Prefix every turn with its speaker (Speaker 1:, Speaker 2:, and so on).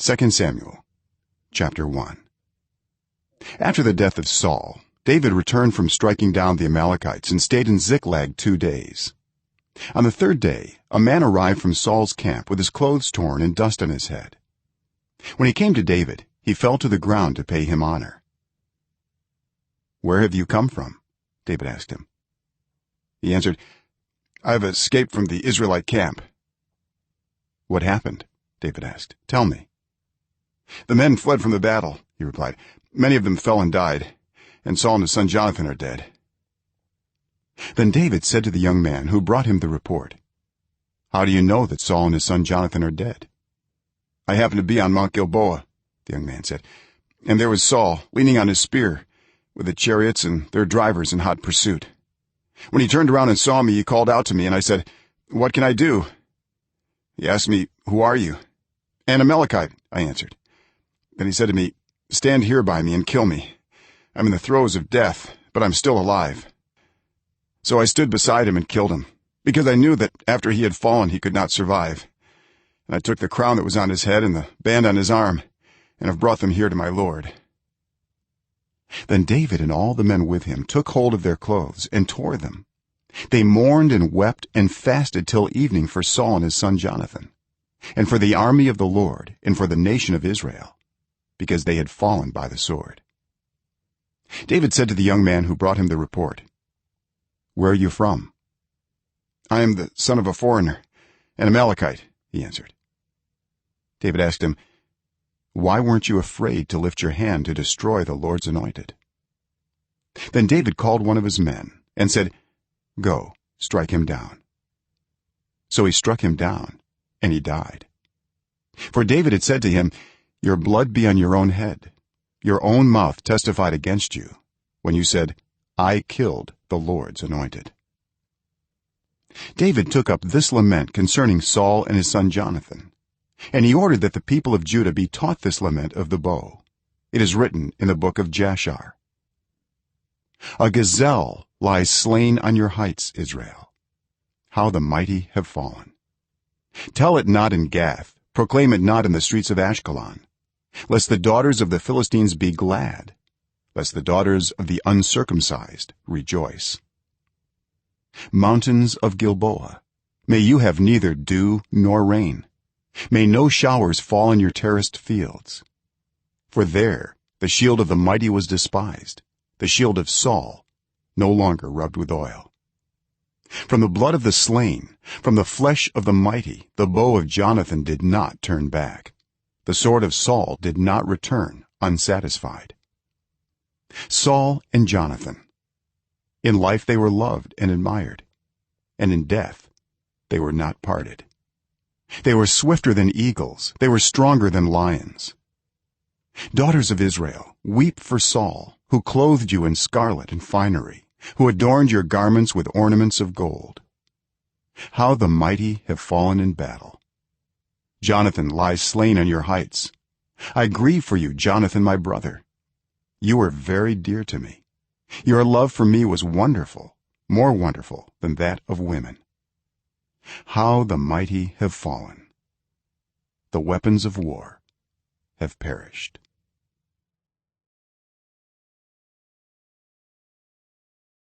Speaker 1: 2 Samuel chapter 1. After the death of Saul, David returned from striking down the Amalekites and stayed in Ziklag 2 days. On the 3rd day a man arrived from Saul's camp with his clothes torn and dust on his head. When he came to David, he fell to the ground to pay him honor. "Where have you come from?" David asked him. He answered, "I have escaped from the Israelite camp." "What happened?" David asked. "Tell me." "The men fled from the battle," he replied. "Many of them fell and died, and Saul and his son Jonathan are dead." Then David said to the young man who brought him the report, "How do you know that Saul and his son Jonathan are dead?" "I happened to be on Mount Gilboa," the young man said, "and there was Saul leaning on his spear with the chariots and their drivers in hot pursuit. When he turned around and saw me, he called out to me, and I said, 'What can I do?' He asked me, 'Who are you?' 'An Amalekite,' I answered. Then he said to me, 'Stand here by me and kill me. I'm in the throes of death, but I'm still alive.' So I stood beside him and killed him, because I knew that after he had fallen he could not survive. And I took the crown that was on his head and the band on his arm, and have brought them here to my lord." Then David and all the men with him took hold of their clothes and tore them. They mourned and wept and fasted till evening for Saul and his son Jonathan, and for the army of the Lord and for the nation of Israel, because they had fallen by the sword. David said to the young man who brought him the report, "Where are you from?" "I am the son of a foreigner, an Amalekite," he answered. David asked him, "Why weren't you afraid to lift your hand to destroy the Lord's anointed?" Then David called one of his men and said, "Go, strike him down." So he struck him down, and he died. For David had said to him, "Your blood be on your own head. Your own mouth testified against you when you said, 'I killed the Lord's anointed.'" David took up this lament concerning Saul and his son Jonathan, and he ordered that the people of Judah be taught this lament of the bow. It is written in the book of Jashar: "A gazelle lies slain on your heights, Israel. How the mighty have fallen. Tell it not in Gath, proclaim it not in the streets of Ashkelon, lest the daughters of the Philistines be glad, lest the daughters of the uncircumcised rejoice. Mountains of Gilboa, may you have neither dew nor rain. May no showers fall on your terraced fields. For there the shield of the mighty was despised, the shield of Saul no longer rubbed with oil. From the blood of the slain, from the flesh of the mighty, the bow of Jonathan did not turn back, the sword of Saul did not return unsatisfied. Saul and Jonathan, in life they were loved and admired, and in death they were not parted. They were swifter than eagles, they were stronger than lions. Daughters of Israel, weep for Saul, who clothed you in scarlet and finery, who adorned your garments with ornaments of gold. How the mighty have fallen in battle. Jonathan lies slain on your heights. I grieve for you, Jonathan, my brother. You were very dear to me. Your love for me was wonderful, more wonderful than that of women. How the mighty have fallen. The weapons of war have perished."